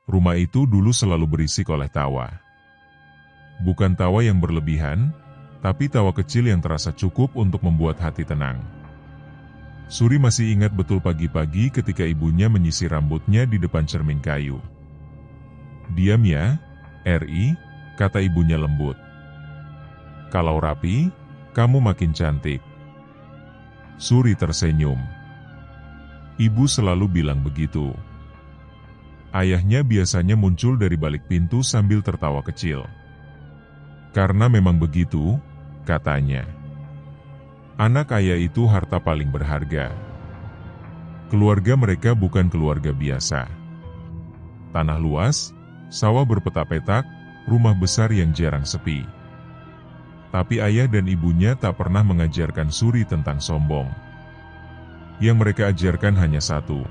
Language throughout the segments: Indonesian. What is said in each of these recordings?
Rumah itu dulu selalu berisik oleh tawa. Bukan tawa yang berlebihan, tapi tawa kecil yang terasa cukup untuk membuat hati tenang. Suri masih ingat betul pagi-pagi ketika ibunya menyisir rambutnya di depan cermin kayu. "Diam ya, Ri," kata ibunya lembut. "Kalau rapi, kamu makin cantik." Suri tersenyum. Ibu selalu bilang begitu. Ayahnya biasanya muncul dari balik pintu sambil tertawa kecil. "Karena memang begitu," katanya. Anak ayah itu harta paling berharga. Keluarga mereka bukan keluarga biasa. Tanah luas, sawah berpetak-petak, rumah besar yang jarang sepi. Tapi ayah dan ibunya tak pernah mengajarkan Suri tentang sombong. Yang mereka ajarkan hanya satu,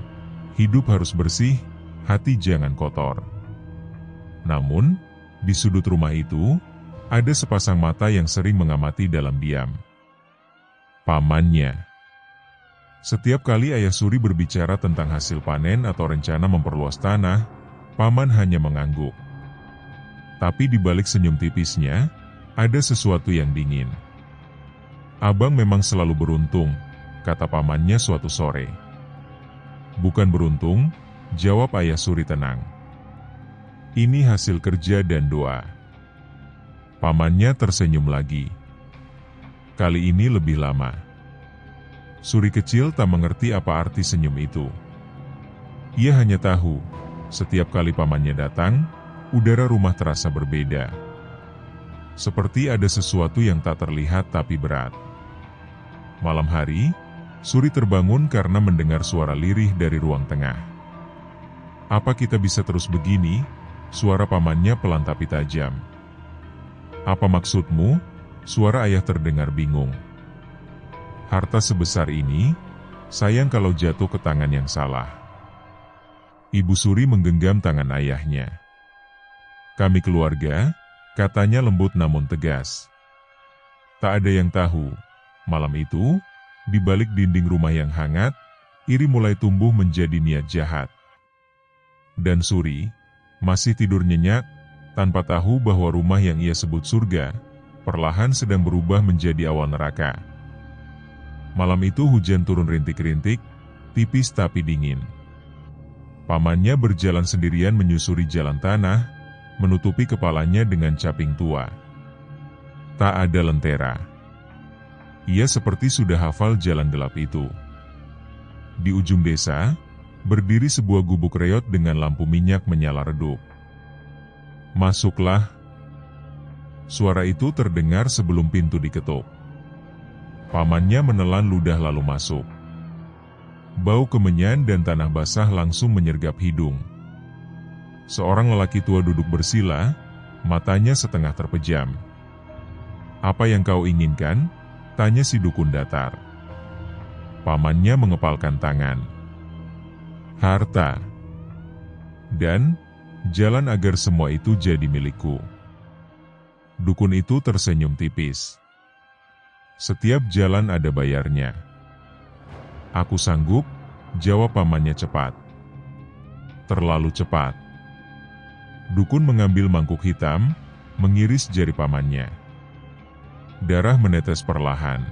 hidup harus bersih, hati jangan kotor. Namun, di sudut rumah itu, ada sepasang mata yang sering mengamati dalam diam. Pamannya. Setiap kali ayah Suri berbicara tentang hasil panen atau rencana memperluas tanah, paman hanya mengangguk. Tapi di balik senyum tipisnya, ada sesuatu yang dingin. "Abang memang selalu beruntung," kata pamannya suatu sore. "Bukan beruntung," jawab ayah Suri tenang. "Ini hasil kerja dan doa." Pamannya tersenyum lagi. Kali ini lebih lama. Suri kecil tak mengerti apa arti senyum itu. Ia hanya tahu, setiap kali pamannya datang, udara rumah terasa berbeda. Seperti ada sesuatu yang tak terlihat tapi berat. Malam hari, Suri terbangun karena mendengar suara lirih dari ruang tengah. "Apa kita bisa terus begini?" Suara pamannya pelan tapi tajam. "Apa maksudmu?" Suara ayah terdengar bingung. "Harta sebesar ini, sayang kalau jatuh ke tangan yang salah." Ibu Suri menggenggam tangan ayahnya. "Kami keluarga," katanya lembut namun tegas. Tak ada yang tahu, malam itu, di balik dinding rumah yang hangat, iri mulai tumbuh menjadi niat jahat. Dan Suri masih tidur nyenyak, tanpa tahu bahwa rumah yang ia sebut surga, perlahan sedang berubah menjadi awan neraka. Malam itu hujan turun rintik-rintik, tipis tapi dingin. Pamannya berjalan sendirian menyusuri jalan tanah, menutupi kepalanya dengan caping tua. Tak ada lentera. Ia seperti sudah hafal jalan gelap itu. Di ujung desa, berdiri sebuah gubuk reot dengan lampu minyak menyala redup. "Masuklah." Suara itu terdengar sebelum pintu diketuk. Pamannya menelan ludah lalu masuk. Bau kemenyan dan tanah basah langsung menyergap hidung. Seorang lelaki tua duduk bersila, matanya setengah terpejam. "Apa yang kau inginkan?" tanya si dukun datar. Pamannya mengepalkan tangan. "Harta. Dan jalan agar semua itu jadi milikku." Dukun itu tersenyum tipis. "Setiap jalan ada bayarnya." "Aku sanggup," jawab pamannya cepat. Terlalu cepat. Dukun mengambil mangkuk hitam, mengiris jari pamannya. Darah menetes perlahan.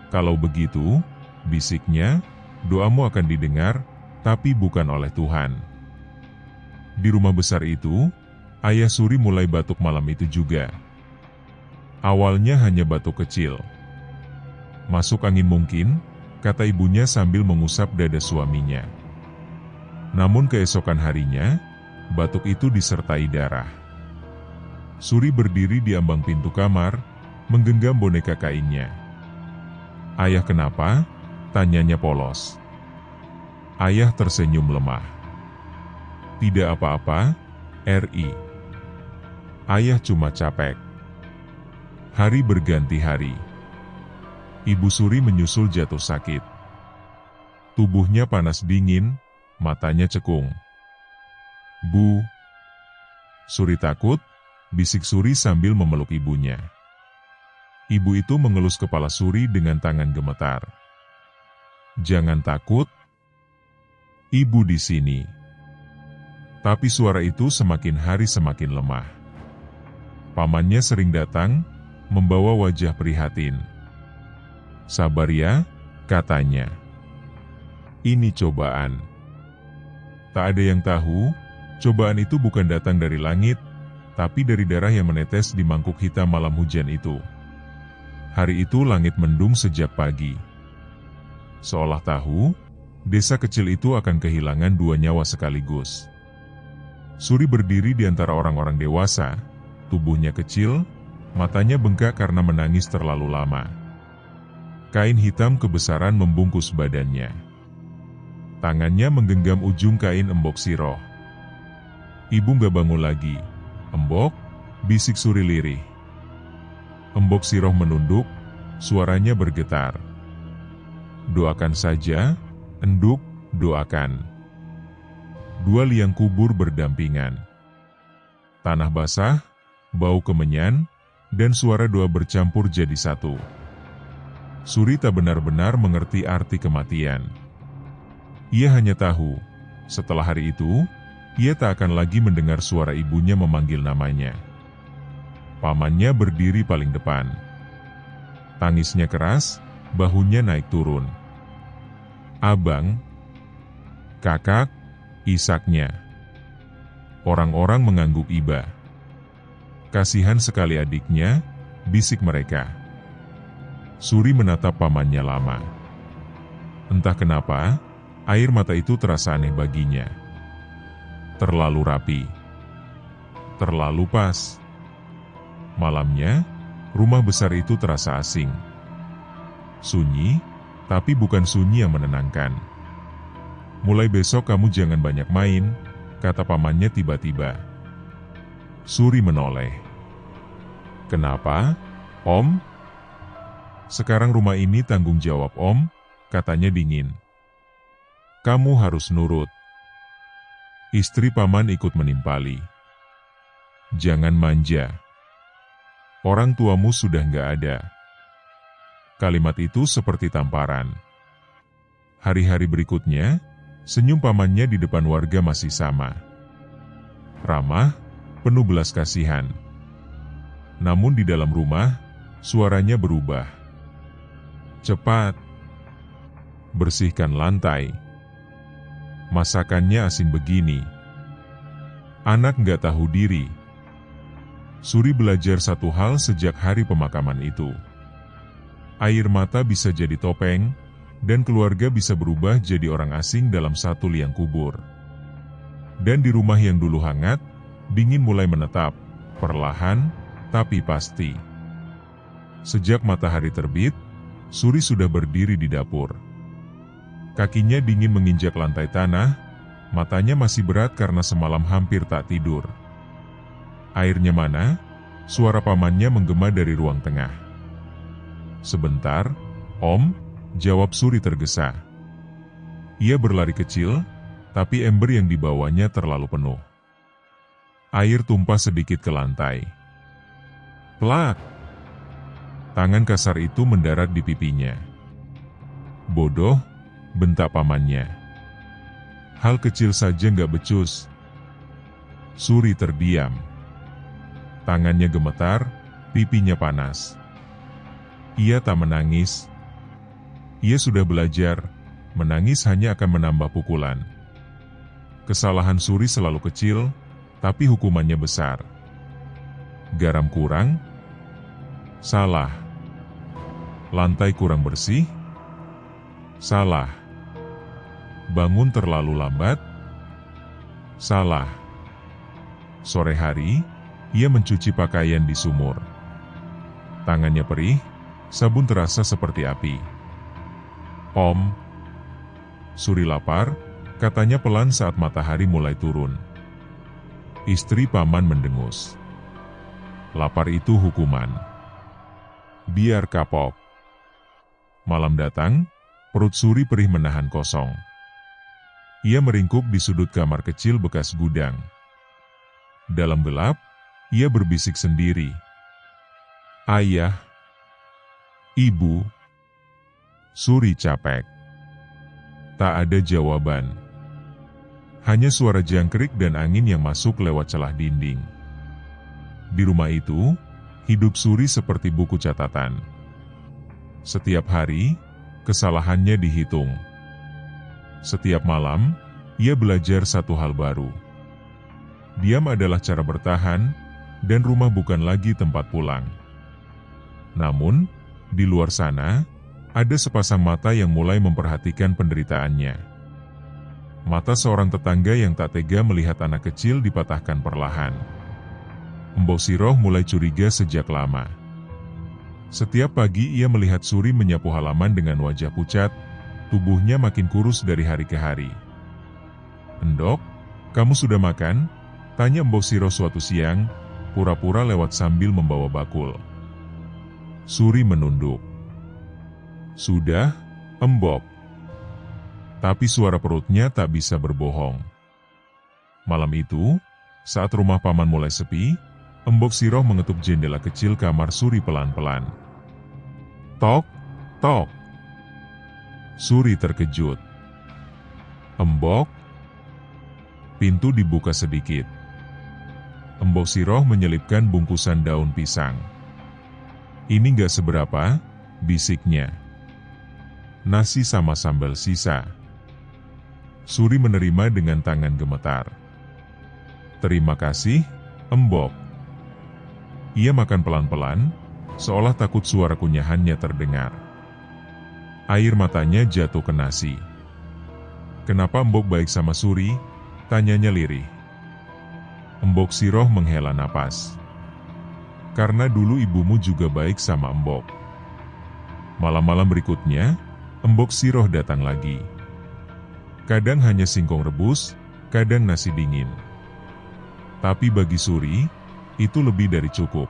"Kalau begitu," bisiknya, "doamu akan didengar, tapi bukan oleh Tuhan." Di rumah besar itu, ayah Suri mulai batuk malam itu juga. Awalnya hanya batuk kecil. "Masuk angin mungkin," kata ibunya sambil mengusap dada suaminya. Namun keesokan harinya, batuk itu disertai darah. Suri berdiri di ambang pintu kamar, menggenggam boneka kainnya. "Ayah kenapa?" tanyanya polos. Ayah tersenyum lemah. "Tidak apa-apa, Ri. Ayah cuma capek." Hari berganti hari. Ibu Suri menyusul jatuh sakit. Tubuhnya panas dingin, matanya cekung. "Bu." "Suri takut?" bisik Suri sambil memeluk ibunya. Ibu itu mengelus kepala Suri dengan tangan gemetar. "Jangan takut. Ibu di sini." Tapi suara itu semakin hari semakin lemah. Pamannya sering datang, membawa wajah prihatin. "Sabar ya," katanya. "Ini cobaan." Tak ada yang tahu, cobaan itu bukan datang dari langit, tapi dari darah yang menetes di mangkuk hitam malam hujan itu. Hari itu langit mendung sejak pagi. Seolah tahu, desa kecil itu akan kehilangan 2 nyawa sekaligus. Suri berdiri di antara orang-orang dewasa, tubuhnya kecil, matanya bengkak karena menangis terlalu lama. Kain hitam kebesaran membungkus badannya. Tangannya menggenggam ujung kain Embok Siroh. "Ibu gak bangun lagi, Embok?" bisik Suri lirih. Embok Siroh menunduk, suaranya bergetar. "Doakan saja, Enduk, doakan." 2 liang kubur berdampingan. Tanah basah, bau kemenyan, dan suara doa bercampur jadi satu. Suri tak benar-benar mengerti arti kematian. Ia hanya tahu, setelah hari itu, ia tak akan lagi mendengar suara ibunya memanggil namanya. Pamannya berdiri paling depan. Tangisnya keras, bahunya naik turun. "Abang," "Kakak," isaknya. Orang-orang mengangguk iba. "Kasihan sekali adiknya," bisik mereka. Suri menatap pamannya lama. Entah kenapa, air mata itu terasa aneh baginya. Terlalu rapi. Terlalu pas. Malamnya, rumah besar itu terasa asing. Sunyi, tapi bukan sunyi yang menenangkan. "Mulai besok kamu jangan banyak main," kata pamannya tiba-tiba. Suri menoleh. "Kenapa, Om?" "Sekarang rumah ini tanggung jawab Om," katanya dingin. "Kamu harus nurut." Istri paman ikut menimpali. "Jangan manja. Orang tuamu sudah nggak ada." Kalimat itu seperti tamparan. Hari-hari berikutnya, senyum pamannya di depan warga masih sama. Ramah, penuh belas kasihan. Namun di dalam rumah, suaranya berubah. "Cepat. Bersihkan lantai. Masakannya asin begini. Anak nggak tahu diri." Suri belajar satu hal sejak hari pemakaman itu. Air mata bisa jadi topeng, dan keluarga bisa berubah jadi orang asing dalam 1 liang kubur. Dan di rumah yang dulu hangat, dingin mulai menetap, perlahan, tapi pasti. Sejak matahari terbit, Suri sudah berdiri di dapur. Kakinya dingin menginjak lantai tanah, matanya masih berat karena semalam hampir tak tidur. "Airnya mana?" suara pamannya menggema dari ruang tengah. "Sebentar, Om," jawab Suri tergesa. Ia berlari kecil, tapi ember yang dibawanya terlalu penuh. Air tumpah sedikit ke lantai. Plak! Tangan kasar itu mendarat di pipinya. "Bodoh," bentak pamannya. "Hal kecil saja nggak becus." Suri terdiam. Tangannya gemetar, pipinya panas. Ia tak menangis. Ia sudah belajar, menangis hanya akan menambah pukulan. Kesalahan Suri selalu kecil, tapi hukumannya besar. Garam kurang? Salah. Lantai kurang bersih? Salah. Bangun terlalu lambat? Salah. Sore hari, ia mencuci pakaian di sumur. Tangannya perih, sabun terasa seperti api. "Om." Suri lapar, katanya pelan saat matahari mulai turun. Istri paman mendengus. Lapar itu hukuman. Biar kapok. Malam datang, perut Suri perih menahan kosong. Ia meringkuk di sudut kamar kecil bekas gudang. Dalam gelap, ia berbisik sendiri. "Ayah, Ibu." Suri capek. Tak ada jawaban. Hanya suara jangkrik dan angin yang masuk lewat celah dinding. Di rumah itu, hidup Suri seperti buku catatan. Setiap hari, kesalahannya dihitung. Setiap malam, ia belajar satu hal baru. Diam adalah cara bertahan, dan rumah bukan lagi tempat pulang. Namun, di luar sana, ada sepasang mata yang mulai memperhatikan penderitaannya. Mata seorang tetangga yang tak tega melihat anak kecil dipatahkan perlahan. Mbok Siroh mulai curiga sejak lama. Setiap pagi ia melihat Suri menyapu halaman dengan wajah pucat, tubuhnya makin kurus dari hari ke hari. "Endok, kamu sudah makan?" tanya Mbok Siroh suatu siang, pura-pura lewat sambil membawa bakul. Suri menunduk. "Sudah, Embok." Tapi suara perutnya tak bisa berbohong. Malam itu, saat rumah paman mulai sepi, Mbok Siroh mengetuk jendela kecil kamar Suri pelan-pelan. "Tok, tok." Suri terkejut. "Embok?" Pintu dibuka sedikit. Mbok Siroh menyelipkan bungkusan daun pisang. "Ini gak seberapa," bisiknya. "Nasi sama sambal sisa." Suri menerima dengan tangan gemetar. "Terima kasih, Embok." Ia makan pelan-pelan, seolah takut suara kunyahannya terdengar. Air matanya jatuh ke nasi. "Kenapa Embok baik sama Suri?" tanyanya lirih. Mbok Siroh menghela napas. "Karena dulu ibumu juga baik sama Embok." Malam-malam berikutnya, Mbok Siroh datang lagi. Kadang hanya singkong rebus, kadang nasi dingin. Tapi bagi Suri, itu lebih dari cukup.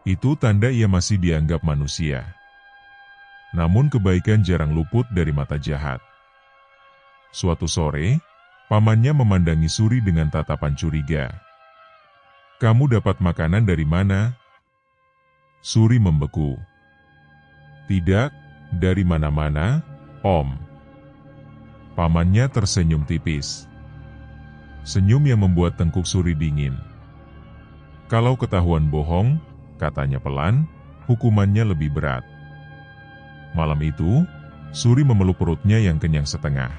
Itu tanda ia masih dianggap manusia. Namun kebaikan jarang luput dari mata jahat. Suatu sore, pamannya memandangi Suri dengan tatapan curiga. "Kamu dapat makanan dari mana?" Suri membeku. "Tidak, dari mana-mana, Om." Pamannya tersenyum tipis. Senyum yang membuat tengkuk Suri dingin. "Kalau ketahuan bohong," katanya pelan, "hukumannya lebih berat." Malam itu, Suri memeluk perutnya yang kenyang setengah.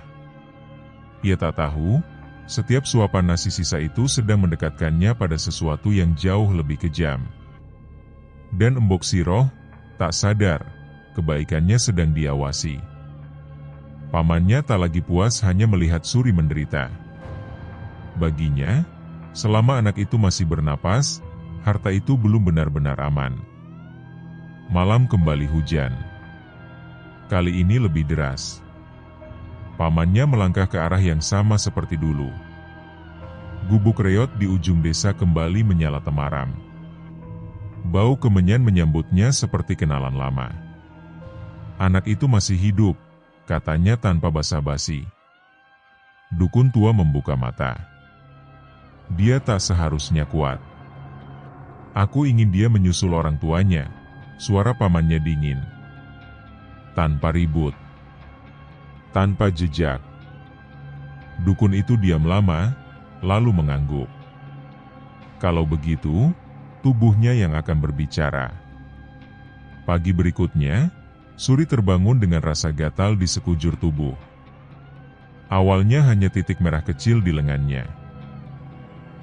Ia tak tahu, setiap suapan nasi sisa itu sedang mendekatkannya pada sesuatu yang jauh lebih kejam. Dan Mbok Siroh tak sadar, kebaikannya sedang diawasi. Pamannya tak lagi puas hanya melihat Suri menderita. Baginya, selama anak itu masih bernapas, harta itu belum benar-benar aman. Malam kembali hujan. Kali ini lebih deras. Pamannya melangkah ke arah yang sama seperti dulu. Gubuk reot di ujung desa kembali menyala temaram. Bau kemenyan menyambutnya seperti kenalan lama. "Anak itu masih hidup," katanya tanpa basa-basi. Dukun tua membuka mata. "Dia tak seharusnya kuat." "Aku ingin dia menyusul orang tuanya," suara pamannya dingin. "Tanpa ribut. Tanpa jejak." Dukun itu diam lama, lalu mengangguk. Kalau begitu, tubuhnya yang akan berbicara. Pagi berikutnya, Suri terbangun dengan rasa gatal di sekujur tubuh. Awalnya hanya titik merah kecil di lengannya.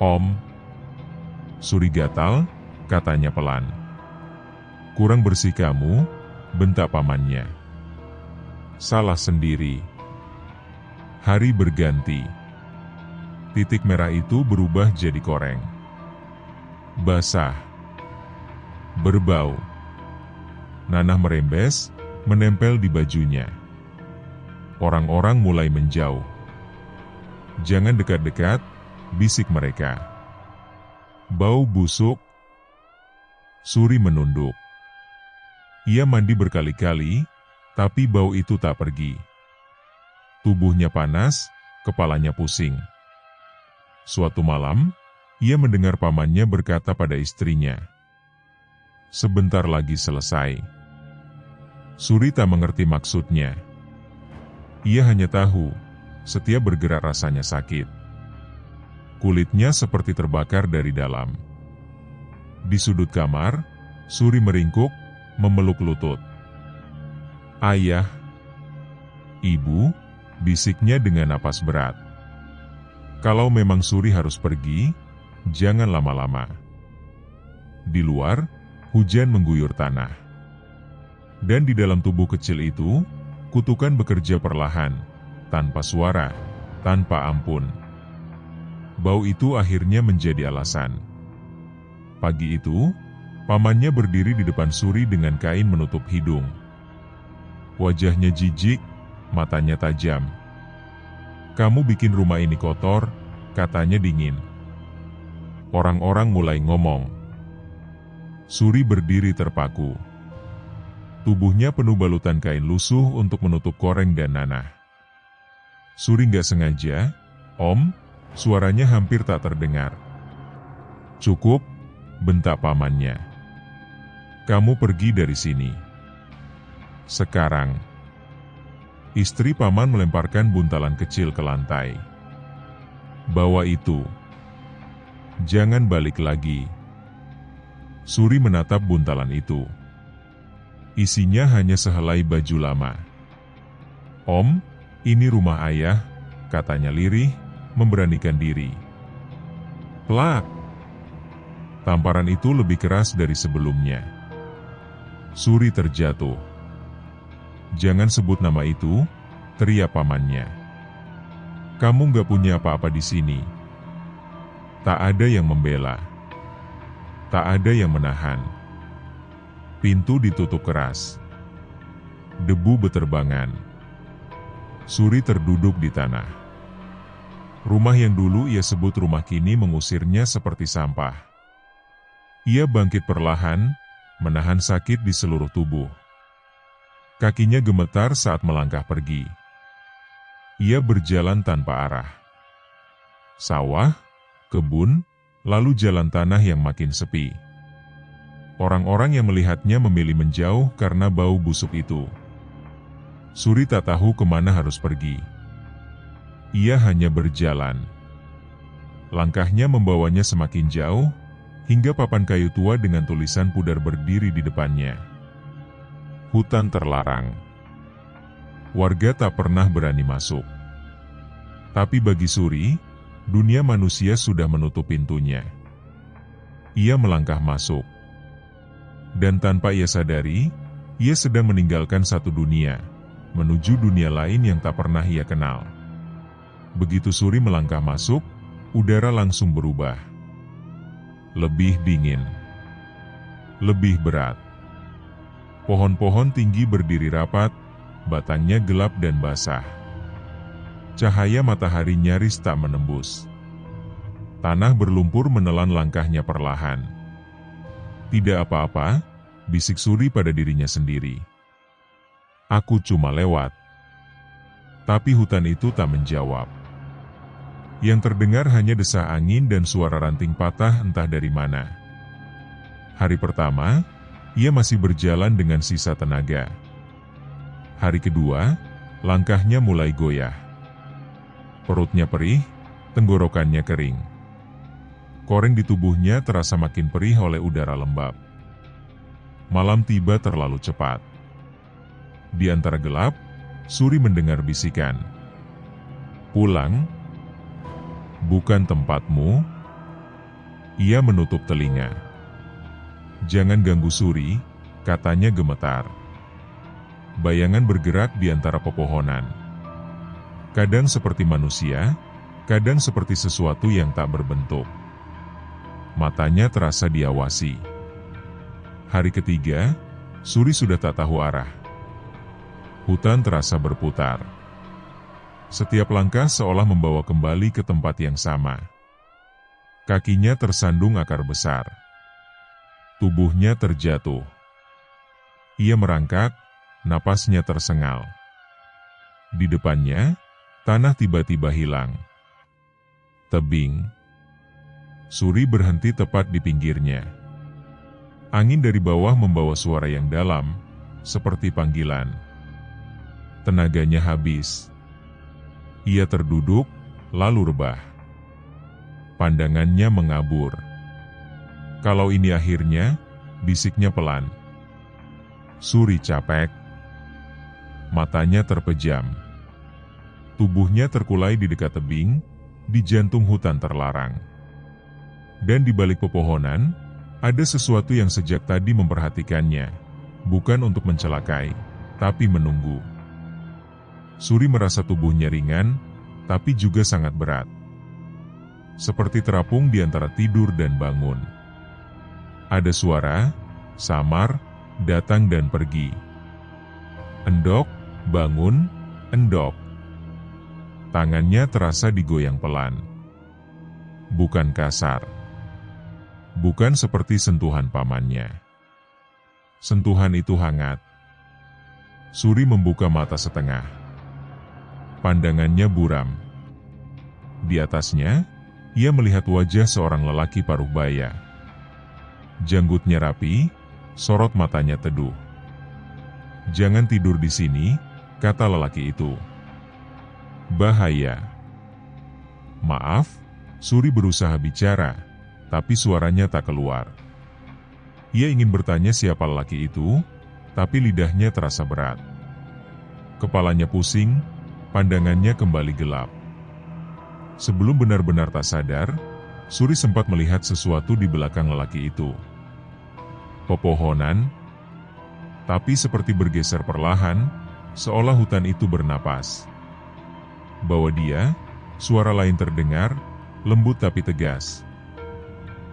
"Om." Suri gatal, katanya pelan. "Kurang bersih kamu," bentak pamannya. "Salah sendiri." Hari berganti. Titik merah itu berubah jadi koreng. Basah. Berbau. Nanah merembes, menempel di bajunya. Orang-orang mulai menjauh. "Jangan dekat-dekat," bisik mereka. "Bau busuk." Suri menunduk. Ia mandi berkali-kali, tapi bau itu tak pergi. Tubuhnya panas, kepalanya pusing. Suatu malam, ia mendengar pamannya berkata pada istrinya, "Sebentar lagi selesai." Suri tak mengerti maksudnya. Ia hanya tahu, setiap bergerak rasanya sakit. Kulitnya seperti terbakar dari dalam. Di sudut kamar, Suri meringkuk, memeluk lutut. "Ayah." "Ibu," bisiknya dengan napas berat. Kalau memang Suri harus pergi, jangan lama-lama. Di luar, hujan mengguyur tanah. Dan di dalam tubuh kecil itu, kutukan bekerja perlahan, tanpa suara, tanpa ampun. Bau itu akhirnya menjadi alasan. Pagi itu, pamannya berdiri di depan Suri dengan kain menutup hidung. Wajahnya jijik, matanya tajam. "Kamu bikin rumah ini kotor," katanya dingin. Orang-orang mulai ngomong. Suri berdiri terpaku. Tubuhnya penuh balutan kain lusuh untuk menutup koreng dan nanah. Suri nggak sengaja, "Om," suaranya hampir tak terdengar. "Cukup," bentak pamannya. "Kamu pergi dari sini. Sekarang." Istri paman melemparkan buntalan kecil ke lantai. "Bawa itu. Jangan balik lagi." Suri menatap buntalan itu. Isinya hanya sehelai baju lama. "Om, ini rumah ayah," katanya lirih, memberanikan diri. Plak! Tamparan itu lebih keras dari sebelumnya. Suri terjatuh. "Jangan sebut nama itu," teriak pamannya. "Kamu gak punya apa-apa di sini." Tak ada yang membela. Tak ada yang menahan. Pintu ditutup keras. Debu beterbangan. Suri terduduk di tanah. Rumah yang dulu ia sebut rumah kini mengusirnya seperti sampah. Ia bangkit perlahan, menahan sakit di seluruh tubuh. Kakinya gemetar saat melangkah pergi. Ia berjalan tanpa arah. Sawah, kebun, lalu jalan tanah yang makin sepi. Orang-orang yang melihatnya memilih menjauh karena bau busuk itu. Suri tak tahu kemana harus pergi. Ia hanya berjalan. Langkahnya membawanya semakin jauh, hingga papan kayu tua dengan tulisan pudar berdiri di depannya. Hutan terlarang. Warga tak pernah berani masuk. Tapi bagi Suri, dunia manusia sudah menutup pintunya. Ia melangkah masuk. Dan tanpa ia sadari, ia sedang meninggalkan satu dunia, menuju dunia lain yang tak pernah ia kenal. Begitu Suri melangkah masuk, udara langsung berubah. Lebih dingin. Lebih berat. Pohon-pohon tinggi berdiri rapat, batangnya gelap dan basah. Cahaya matahari nyaris tak menembus. Tanah berlumpur menelan langkahnya perlahan. "Tidak apa-apa," bisik Suri pada dirinya sendiri. "Aku cuma lewat." Tapi hutan itu tak menjawab. Yang terdengar hanya desah angin dan suara ranting patah entah dari mana. Hari pertama, ia masih berjalan dengan sisa tenaga. Hari kedua, langkahnya mulai goyah. Perutnya perih, tenggorokannya kering. Koreng di tubuhnya terasa makin perih oleh udara lembab. Malam tiba terlalu cepat. Di antara gelap, Suri mendengar bisikan. "Pulang? Bukan tempatmu." Ia menutup telinga. "Jangan ganggu Suri," katanya gemetar. Bayangan bergerak di antara pepohonan. Kadang seperti manusia, kadang seperti sesuatu yang tak berbentuk. Matanya terasa diawasi. Hari ketiga, Suri sudah tak tahu arah. Hutan terasa berputar. Setiap langkah seolah membawa kembali ke tempat yang sama. Kakinya tersandung akar besar. Tubuhnya terjatuh. Ia merangkak, napasnya tersengal. Di depannya, tanah tiba-tiba hilang. Tebing. Suri berhenti tepat di pinggirnya. Angin dari bawah membawa suara yang dalam, seperti panggilan. Tenaganya habis. Ia terduduk, lalu rebah. Pandangannya mengabur. Kalau ini akhirnya, bisiknya pelan. Suri capek. Matanya terpejam. Tubuhnya terkulai di dekat tebing, di jantung hutan terlarang. Dan di balik pepohonan, ada sesuatu yang sejak tadi memperhatikannya, bukan untuk mencelakai, tapi menunggu. Suri merasa tubuhnya ringan, tapi juga sangat berat. Seperti terapung di antara tidur dan bangun. Ada suara, samar, datang dan pergi. Endok, bangun, endok. Tangannya terasa digoyang pelan. Bukan kasar. Bukan seperti sentuhan pamannya. Sentuhan itu hangat. Suri membuka mata setengah. Pandangannya buram. Di atasnya, ia melihat wajah seorang lelaki paruh baya. Janggutnya rapi, sorot matanya teduh. "Jangan tidur di sini," kata lelaki itu. "Bahaya." "Maaf," Suri berusaha bicara, tapi suaranya tak keluar. Ia ingin bertanya siapa lelaki itu, tapi lidahnya terasa berat. Kepalanya pusing, pandangannya kembali gelap. Sebelum benar-benar tak sadar, Suri sempat melihat sesuatu di belakang lelaki itu. Pepohonan, tapi seperti bergeser perlahan, seolah hutan itu bernapas. Bawa dia, suara lain terdengar, lembut tapi tegas.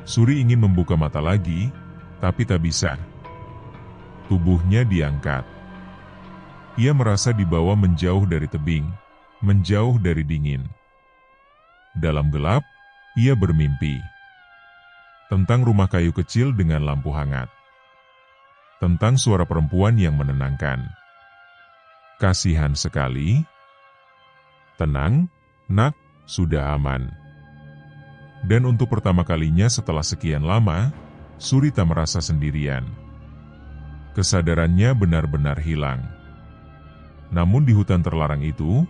Suri ingin membuka mata lagi, tapi tak bisa. Tubuhnya diangkat. Ia merasa dibawa menjauh dari tebing, menjauh dari dingin. Dalam gelap, ia bermimpi. Tentang rumah kayu kecil dengan lampu hangat. Tentang suara perempuan yang menenangkan. Kasihan sekali. "Tenang, nak, sudah aman." Dan untuk pertama kalinya setelah sekian lama, Suri tak merasa sendirian. Kesadarannya benar-benar hilang. Namun di hutan terlarang itu,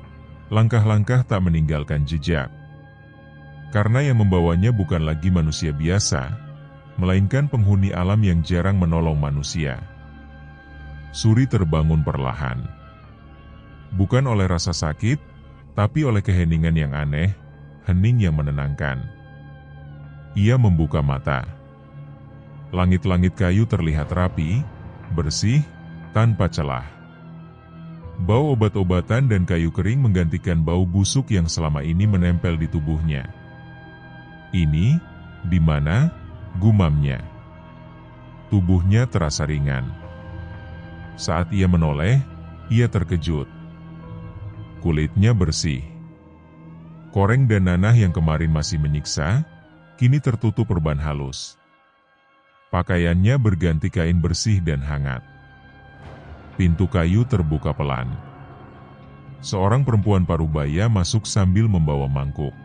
langkah-langkah tak meninggalkan jejak. Karena yang membawanya bukan lagi manusia biasa, melainkan penghuni alam yang jarang menolong manusia. Suri terbangun perlahan. Bukan oleh rasa sakit, tapi oleh keheningan yang aneh, hening yang menenangkan. Ia membuka mata. Langit-langit kayu terlihat rapi, bersih, tanpa celah. Bau obat-obatan dan kayu kering menggantikan bau busuk yang selama ini menempel di tubuhnya. "Ini, di mana?" gumamnya. Tubuhnya terasa ringan. Saat ia menoleh, ia terkejut. Kulitnya bersih. Koreng dan nanah yang kemarin masih menyiksa, kini tertutup perban halus. Pakaiannya berganti kain bersih dan hangat. Pintu kayu terbuka pelan. Seorang perempuan parubaya masuk sambil membawa mangkuk.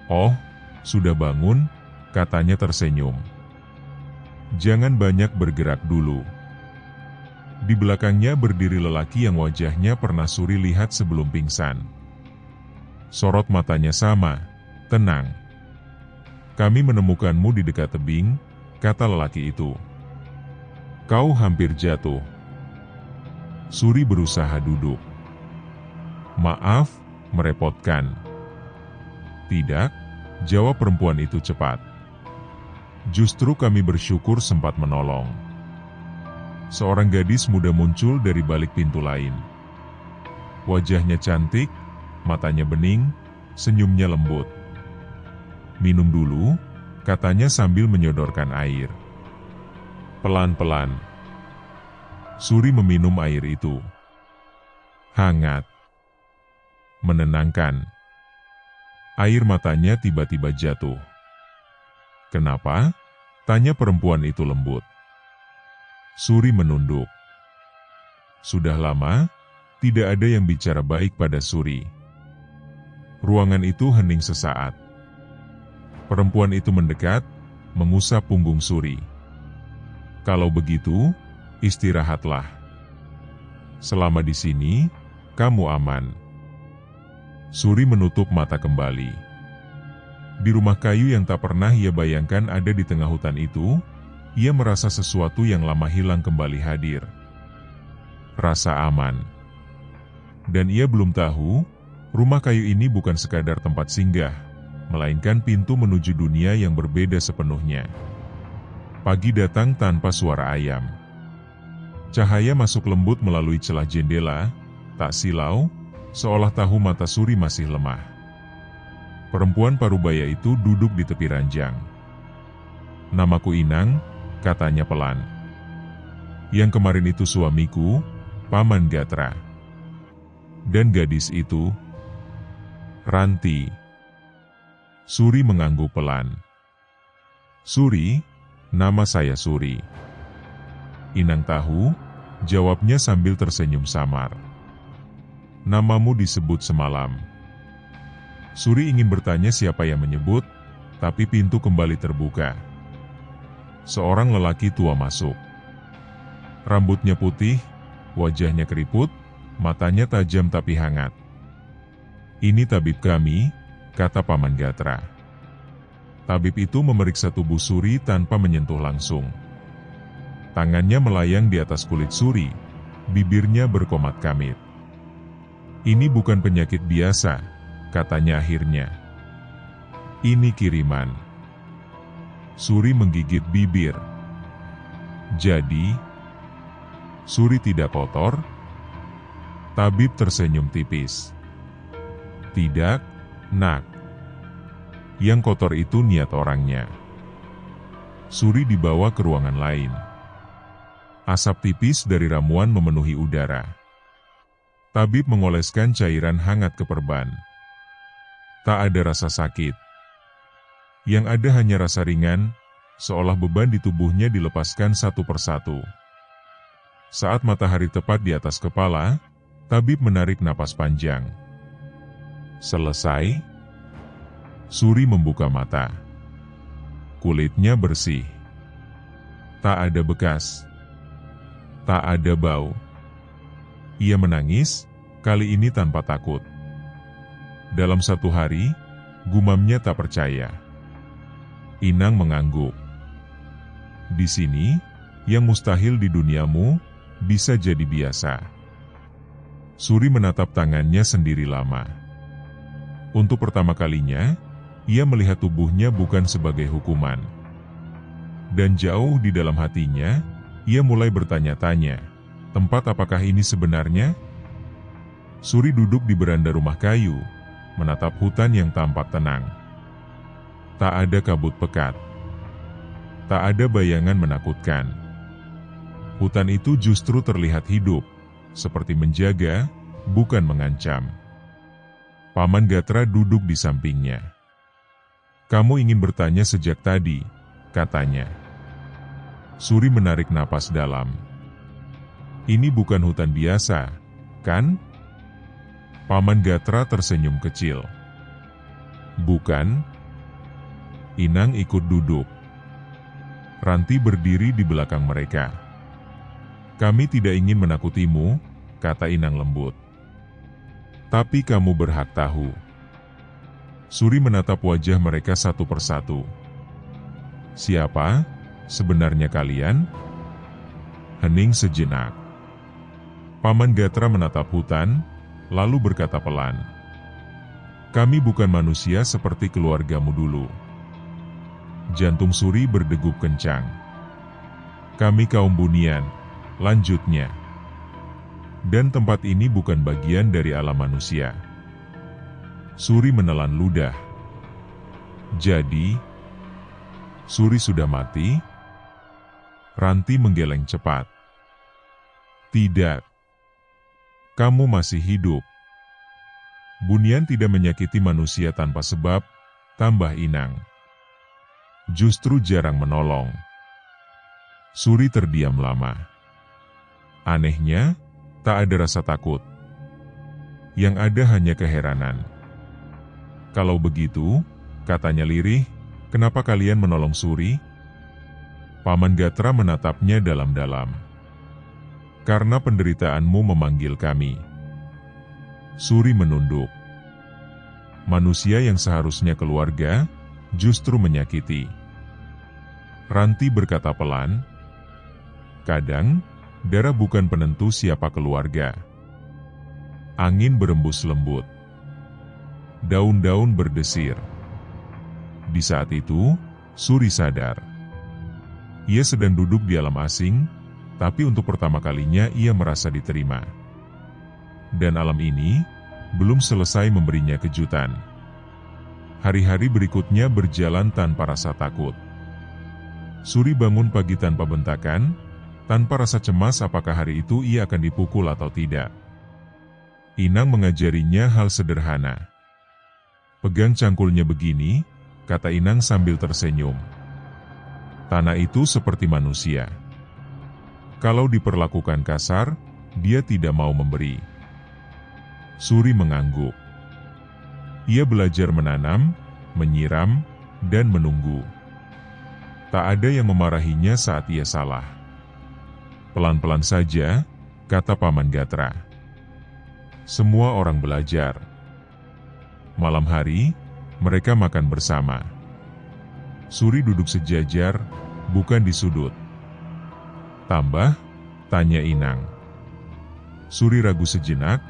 "Oh, sudah bangun?" katanya tersenyum. "Jangan banyak bergerak dulu." Di belakangnya berdiri lelaki yang wajahnya pernah Suri lihat sebelum pingsan. Sorot matanya sama, tenang. "Kami menemukanmu di dekat tebing," kata lelaki itu. "Kau hampir jatuh." Suri berusaha duduk. "Maaf, merepotkan." "Tidak," jawab perempuan itu cepat. "Justru kami bersyukur sempat menolong." Seorang gadis muda muncul dari balik pintu lain. Wajahnya cantik, matanya bening, senyumnya lembut. "Minum dulu," katanya sambil menyodorkan air. Pelan-pelan, Suri meminum air itu. Hangat. Menenangkan. Air matanya tiba-tiba jatuh. "Kenapa?" tanya perempuan itu lembut. Suri menunduk. Sudah lama, tidak ada yang bicara baik pada Suri. Ruangan itu hening sesaat. Perempuan itu mendekat, mengusap punggung Suri. "Kalau begitu, istirahatlah. Selama di sini, kamu aman." Suri menutup mata kembali. Di rumah kayu yang tak pernah ia bayangkan ada di tengah hutan itu, ia merasa sesuatu yang lama hilang kembali hadir. Rasa aman. Dan ia belum tahu, rumah kayu ini bukan sekadar tempat singgah, melainkan pintu menuju dunia yang berbeda sepenuhnya. Pagi datang tanpa suara ayam. Cahaya masuk lembut melalui celah jendela, tak silau, seolah tahu mata Suri masih lemah. Perempuan parubaya itu duduk di tepi ranjang. "Namaku Inang," katanya pelan. "Yang kemarin itu suamiku, Paman Gatra. Dan gadis itu, Ranti." Suri mengangguk pelan. "Suri, nama saya Suri." Inang tahu, jawabnya sambil tersenyum samar. "Namamu disebut semalam." Suri ingin bertanya siapa yang menyebut, tapi pintu kembali terbuka. Seorang lelaki tua masuk. Rambutnya putih, wajahnya keriput, matanya tajam tapi hangat. "Ini tabib kami," kata Paman Gatra. Tabib itu memeriksa tubuh Suri tanpa menyentuh langsung. Tangannya melayang di atas kulit Suri, bibirnya berkomat kamit. "Ini bukan penyakit biasa," katanya akhirnya. "Ini kiriman." Suri menggigit bibir. "Jadi, Suri tidak kotor?" Tabib tersenyum tipis. "Tidak, Nak. Yang kotor itu niat orangnya." Suri dibawa ke ruangan lain. Asap tipis dari ramuan memenuhi udara. Tabib mengoleskan cairan hangat ke perban. Tak ada rasa sakit. Yang ada hanya rasa ringan, seolah beban di tubuhnya dilepaskan satu persatu. Saat matahari tepat di atas kepala, tabib menarik napas panjang. "Selesai?" Suri membuka mata. Kulitnya bersih. Tak ada bekas. Tak ada bau. Ia menangis, kali ini tanpa takut. Dalam satu hari, gumamnya tak percaya. Inang mengangguk. "Di sini, yang mustahil di duniamu, bisa jadi biasa." Suri menatap tangannya sendiri lama. Untuk pertama kalinya, ia melihat tubuhnya bukan sebagai hukuman. Dan jauh di dalam hatinya, ia mulai bertanya-tanya, tempat apakah ini sebenarnya? Suri duduk di beranda rumah kayu, menatap hutan yang tampak tenang. Tak ada kabut pekat. Tak ada bayangan menakutkan. Hutan itu justru terlihat hidup, seperti menjaga, bukan mengancam. Paman Gatra duduk di sampingnya. "Kamu ingin bertanya sejak tadi," katanya. Suri menarik napas dalam. "Ini bukan hutan biasa, kan?" Paman Gatra tersenyum kecil. "Bukan." Inang ikut duduk. Ranti berdiri di belakang mereka. "Kami tidak ingin menakutimu," kata Inang lembut. "Tapi kamu berhak tahu." Suri menatap wajah mereka satu persatu. "Siapa sebenarnya kalian?" Hening sejenak. Paman Gatra menatap hutan, lalu berkata pelan, "Kami bukan manusia seperti keluargamu dulu." Jantung Suri berdegup kencang. "Kami kaum bunian," lanjutnya. "Dan tempat ini bukan bagian dari alam manusia." Suri menelan ludah. "Jadi, Suri sudah mati?" Ranti menggeleng cepat. "Tidak. Kamu masih hidup. Bunian tidak menyakiti manusia tanpa sebab," tambah Inang. "Justru jarang menolong." Suri terdiam lama. Anehnya, tak ada rasa takut. Yang ada hanya keheranan. "Kalau begitu," katanya lirih, "kenapa kalian menolong Suri?" Paman Gatra menatapnya dalam-dalam. "Karena penderitaanmu memanggil kami." Suri menunduk. Manusia yang seharusnya keluarga, justru menyakiti. Ranti berkata pelan, "Kadang, darah bukan penentu siapa keluarga." Angin berembus lembut. Daun-daun berdesir. Di saat itu, Suri sadar. Ia sedang duduk di alam asing, tapi untuk pertama kalinya ia merasa diterima. Dan alam ini belum selesai memberinya kejutan. Hari-hari berikutnya berjalan tanpa rasa takut. Suri bangun pagi tanpa bentakan, tanpa rasa cemas apakah hari itu ia akan dipukul atau tidak. Inang mengajarinya hal sederhana. "Pegang cangkulnya begini," kata Inang sambil tersenyum. "Tanah itu seperti manusia. Kalau diperlakukan kasar, dia tidak mau memberi." Suri mengangguk. Ia belajar menanam, menyiram, dan menunggu. Tak ada yang memarahinya saat ia salah. "Pelan-pelan saja," kata Paman Gatra. Semua orang belajar. Malam hari, mereka makan bersama. Suri duduk sejajar, bukan di sudut. "Tambah?" tanya Inang. Suri ragu sejenak,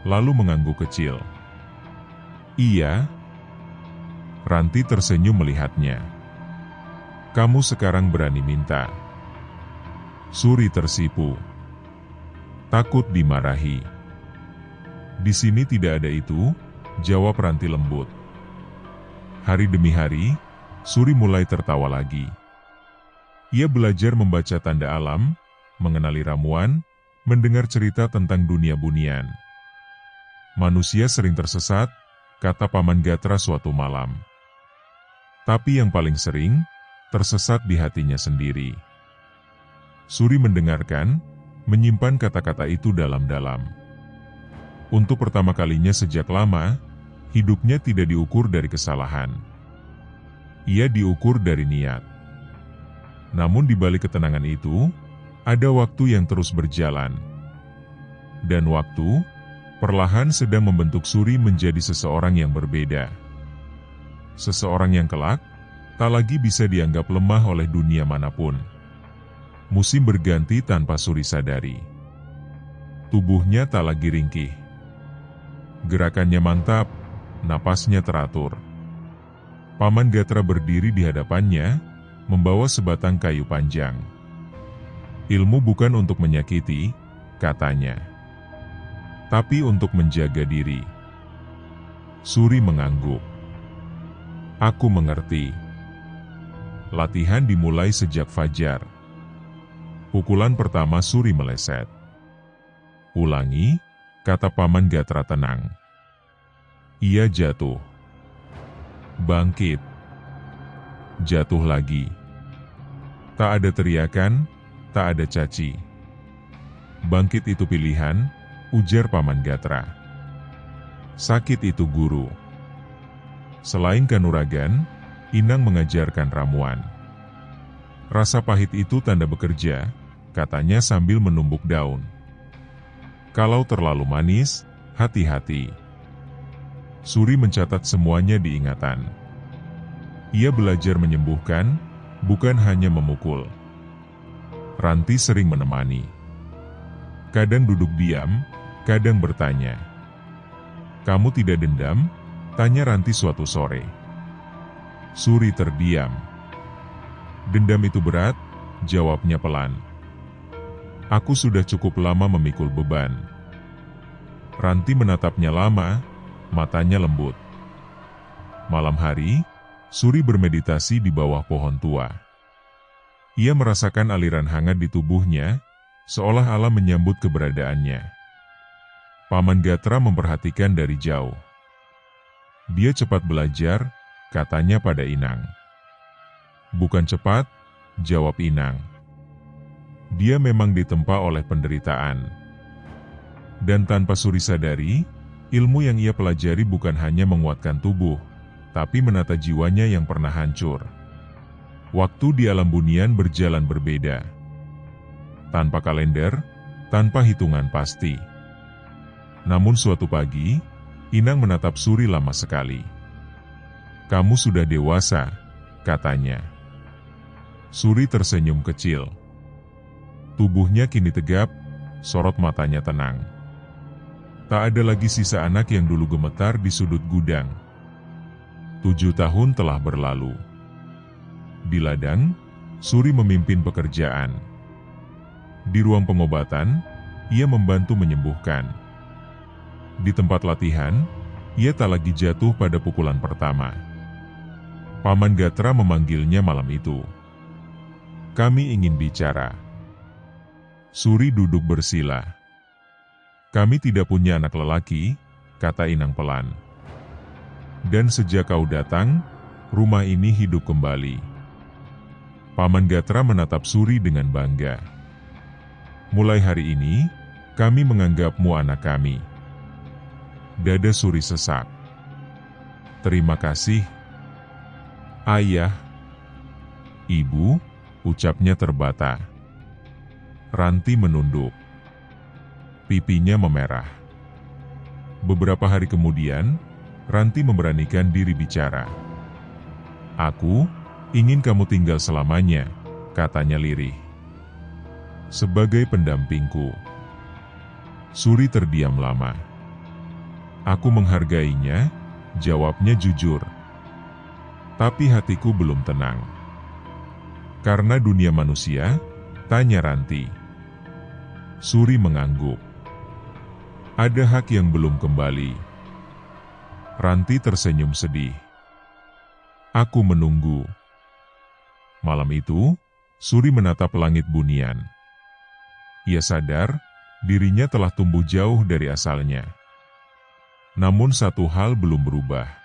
lalu mengangguk kecil. "Iya." Ranti tersenyum melihatnya. "Kamu sekarang berani minta." Suri tersipu. Takut dimarahi. "Di sini tidak ada itu," jawab Ranti lembut. Hari demi hari, Suri mulai tertawa lagi. Ia belajar membaca tanda alam, mengenali ramuan, mendengar cerita tentang dunia bunian. "Manusia sering tersesat," kata Paman Gatra suatu malam. Tapi yang paling sering, tersesat di hatinya sendiri. Suri mendengarkan, menyimpan kata-kata itu dalam-dalam. Untuk pertama kalinya sejak lama, hidupnya tidak diukur dari kesalahan. Ia diukur dari niat. Namun di balik ketenangan itu, ada waktu yang terus berjalan. Dan waktu, perlahan sedang membentuk Suri menjadi seseorang yang berbeda. Seseorang yang kelak, tak lagi bisa dianggap lemah oleh dunia manapun. Musim berganti tanpa Suri sadari. Tubuhnya tak lagi ringkih. Gerakannya mantap, napasnya teratur. Paman Gatra berdiri di hadapannya, membawa sebatang kayu panjang. "Ilmu bukan untuk menyakiti," katanya, "tapi untuk menjaga diri." Suri mengangguk. "Aku mengerti." Latihan dimulai sejak fajar. Pukulan pertama Suri meleset. "Ulangi," kata Paman Gatra tenang. Ia jatuh. Bangkit. Jatuh lagi. Tak ada teriakan, tak ada caci. "Bangkit itu pilihan," ujar Paman Gatra. "Sakit itu guru." Selain kanuragan, Inang mengajarkan ramuan. "Rasa pahit itu tanda bekerja," katanya sambil menumbuk daun. "Kalau terlalu manis, hati-hati." Suri mencatat semuanya di ingatan. Ia belajar menyembuhkan, bukan hanya memukul. Ranti sering menemani. Kadang duduk diam, kadang bertanya. "Kamu tidak dendam?" tanya Ranti suatu sore. Suri terdiam. "Dendam itu berat," jawabnya pelan. "Aku sudah cukup lama memikul beban." Ranti menatapnya lama, matanya lembut. Malam hari, Suri bermeditasi di bawah pohon tua. Ia merasakan aliran hangat di tubuhnya, seolah alam menyambut keberadaannya. Paman Gatra memperhatikan dari jauh. "Dia cepat belajar," katanya pada Inang. "Bukan cepat," jawab Inang. "Dia memang ditempa oleh penderitaan." Dan tanpa Suri sadari, ilmu yang ia pelajari bukan hanya menguatkan tubuh, tapi menata jiwanya yang pernah hancur. Waktu di alam bunian berjalan berbeda. Tanpa kalender, tanpa hitungan pasti. Namun suatu pagi, Inang menatap Suri lama sekali. Kamu sudah dewasa, katanya. Suri tersenyum kecil. Tubuhnya kini tegap, sorot matanya tenang. Tak ada lagi sisa anak yang dulu gemetar di sudut gudang. 7 tahun telah berlalu. Di ladang, Suri memimpin pekerjaan. Di ruang pengobatan, ia membantu menyembuhkan. Di tempat latihan, ia tak lagi jatuh pada pukulan pertama. Paman Gatra memanggilnya malam itu. Kami ingin bicara. Suri duduk bersila. Kami tidak punya anak lelaki, kata Inang pelan. Dan sejak kau datang, rumah ini hidup kembali. Paman Gatra menatap Suri dengan bangga. Mulai hari ini, kami menganggapmu anak kami. Dada Suri sesak. Terima kasih, Ayah. Ibu, ucapnya terbata. Ranti menunduk. Pipinya memerah. Beberapa hari kemudian, Ranti memberanikan diri bicara. Aku ingin kamu tinggal selamanya, katanya lirih. Sebagai pendampingku. Suri terdiam lama. Aku menghargainya, jawabnya jujur. Tapi hatiku belum tenang. Karena dunia manusia, tanya Ranti. Suri mengangguk. Ada hak yang belum kembali. Ranti tersenyum sedih. Aku menunggu. Malam itu, Suri menatap langit bunian. Ia sadar, dirinya telah tumbuh jauh dari asalnya. Namun satu hal belum berubah.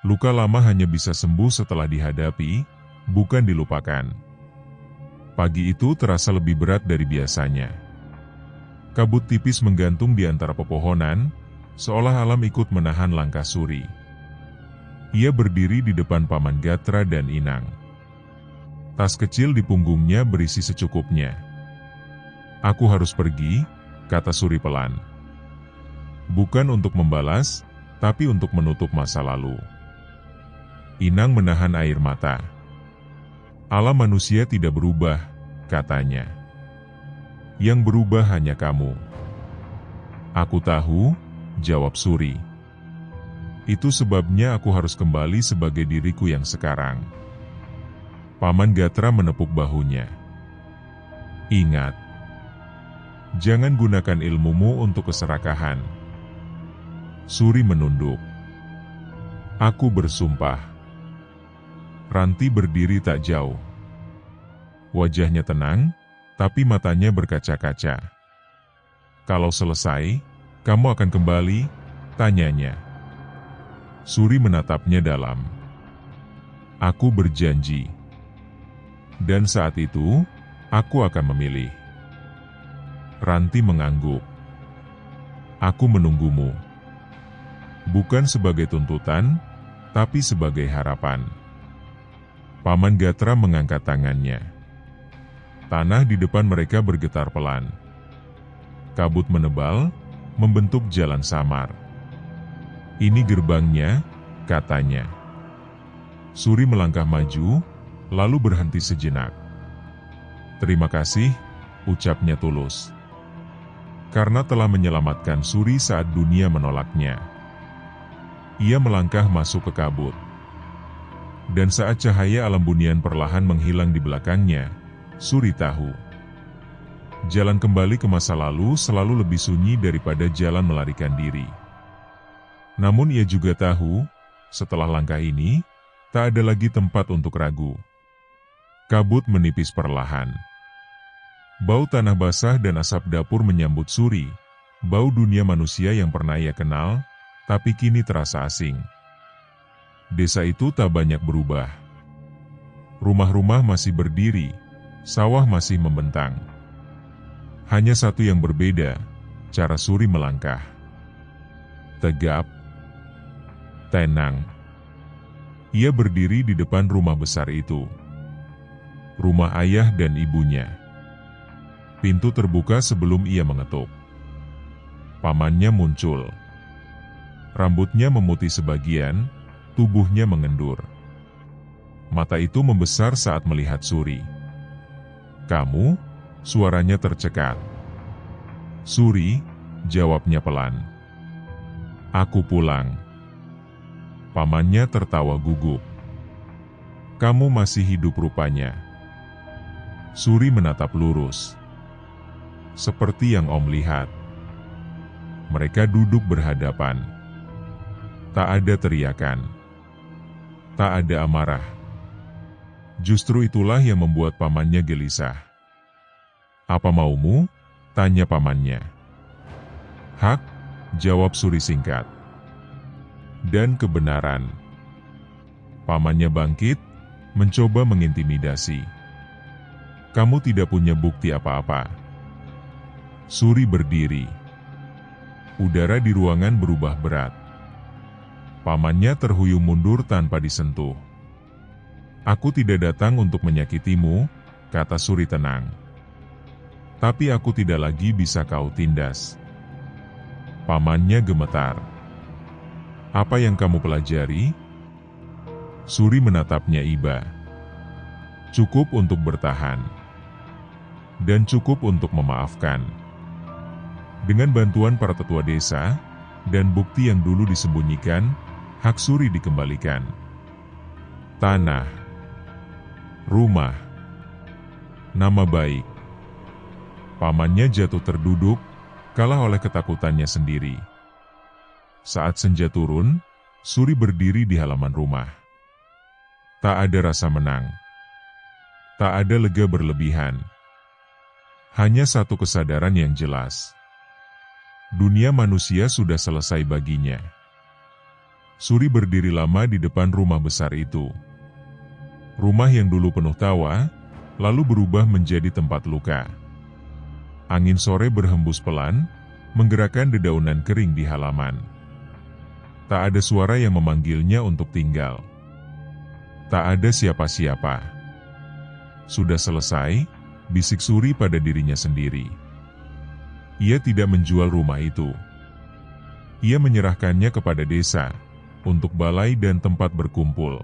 Luka lama hanya bisa sembuh setelah dihadapi, bukan dilupakan. Pagi itu terasa lebih berat dari biasanya. Kabut tipis menggantung di antara pepohonan, seolah alam ikut menahan langkah Suri. Ia berdiri di depan Paman Gatra dan Inang. Tas kecil di punggungnya berisi secukupnya. Aku harus pergi, kata Suri pelan. Bukan untuk membalas, tapi untuk menutup masa lalu. Inang menahan air mata. Alam manusia tidak berubah, katanya. Yang berubah hanya kamu. Aku tahu, jawab Suri. Itu sebabnya aku harus kembali sebagai diriku yang sekarang. Paman Gatra menepuk bahunya. Ingat, jangan gunakan ilmumu untuk keserakahan. Suri menunduk. Aku bersumpah. Ranti berdiri tak jauh. Wajahnya tenang, tapi matanya berkaca-kaca. Kalau selesai, kamu akan kembali? Tanyanya. Suri menatapnya dalam. Aku berjanji. Dan saat itu, aku akan memilih. Ranti mengangguk. Aku menunggumu. Bukan sebagai tuntutan, tapi sebagai harapan. Paman Gatra mengangkat tangannya. Tanah di depan mereka bergetar pelan. Kabut menebal, membentuk jalan samar. Ini gerbangnya, katanya. Suri melangkah maju, lalu berhenti sejenak. Terima kasih, ucapnya tulus. Karena telah menyelamatkan Suri saat dunia menolaknya. Ia melangkah masuk ke kabut. Dan saat cahaya alam bunian perlahan menghilang di belakangnya, Suri tahu. Jalan kembali ke masa lalu selalu lebih sunyi daripada jalan melarikan diri. Namun ia juga tahu, setelah langkah ini, tak ada lagi tempat untuk ragu. Kabut menipis perlahan. Bau tanah basah dan asap dapur menyambut Suri, bau dunia manusia yang pernah ia kenal, tapi kini terasa asing. Desa itu tak banyak berubah. Rumah-rumah masih berdiri, sawah masih membentang. Hanya satu yang berbeda, cara Suri melangkah. Tegap, tenang. Ia berdiri di depan rumah besar itu. Rumah ayah dan ibunya. Pintu terbuka sebelum ia mengetuk. Pamannya muncul. Rambutnya memutih sebagian, Tubuhnya mengendur. Mata itu membesar saat melihat Suri. "Kamu?" Suaranya tercekat. "Suri," jawabnya pelan. "Aku pulang." Pamannya tertawa gugup. "Kamu masih hidup rupanya." Suri menatap lurus. Seperti yang Om lihat. Mereka duduk berhadapan. Tak ada teriakan. Tak ada amarah. Justru itulah yang membuat pamannya gelisah. "Apa maumu?" tanya pamannya. "Hak," jawab Suri singkat. "Dan kebenaran." Pamannya bangkit, mencoba mengintimidasi. "Kamu tidak punya bukti apa-apa." Suri berdiri. Udara di ruangan berubah berat. Pamannya terhuyung mundur tanpa disentuh. "Aku tidak datang untuk menyakitimu," kata Suri tenang. "Tapi aku tidak lagi bisa kau tindas." Pamannya gemetar. "Apa yang kamu pelajari?" Suri menatapnya iba. "Cukup untuk bertahan. Dan cukup untuk memaafkan." Dengan bantuan para tetua desa, dan bukti yang dulu disembunyikan, hak Suri dikembalikan. Tanah, rumah, nama baik. Pamannya jatuh terduduk, kalah oleh ketakutannya sendiri. Saat senja turun, Suri berdiri di halaman rumah. Tak ada rasa menang. Tak ada lega berlebihan. Hanya satu kesadaran yang jelas. Dunia manusia sudah selesai baginya. Suri berdiri lama di depan rumah besar itu. Rumah yang dulu penuh tawa, lalu berubah menjadi tempat luka. Angin sore berhembus pelan, menggerakkan dedaunan kering di halaman. Tak ada suara yang memanggilnya untuk tinggal. Tak ada siapa-siapa. "Sudah selesai," bisik Suri pada dirinya sendiri. Ia tidak menjual rumah itu. Ia menyerahkannya kepada desa, untuk balai dan tempat berkumpul.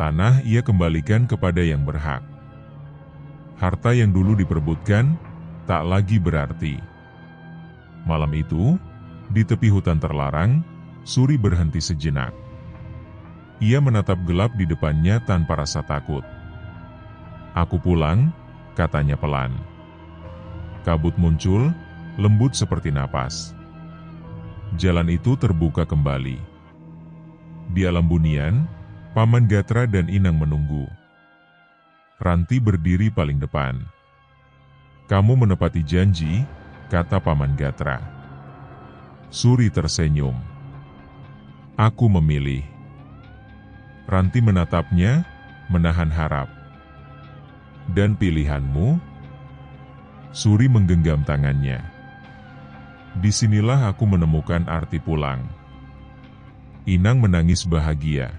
Tanah ia kembalikan kepada yang berhak. Harta yang dulu diperebutkan, tak lagi berarti. Malam itu, di tepi hutan terlarang, Suri berhenti sejenak. Ia menatap gelap di depannya tanpa rasa takut. "Aku pulang," katanya pelan. Kabut muncul, lembut seperti napas. Jalan itu terbuka kembali. Di alam bunian, Paman Gatra dan Inang menunggu. Ranti berdiri paling depan. "Kamu menepati janji," kata Paman Gatra. Suri tersenyum. "Aku memilih." Ranti menatapnya, menahan harap. "Dan pilihanmu?" Suri menggenggam tangannya. "Disinilah aku menemukan arti pulang." Inang menangis bahagia.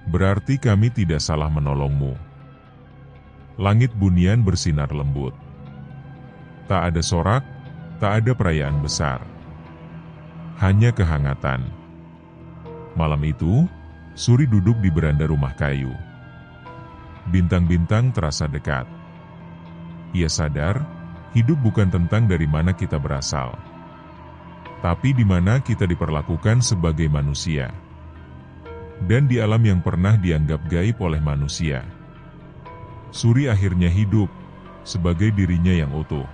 "Berarti kami tidak salah menolongmu." Langit bunian bersinar lembut. Tak ada sorak, tak ada perayaan besar. Hanya kehangatan. Malam itu, Suri duduk di beranda rumah kayu. Bintang-bintang terasa dekat. Ia sadar, hidup bukan tentang dari mana kita berasal, tapi di mana kita diperlakukan sebagai manusia. Dan di alam yang pernah dianggap gaib oleh manusia, Suri akhirnya hidup sebagai dirinya yang utuh.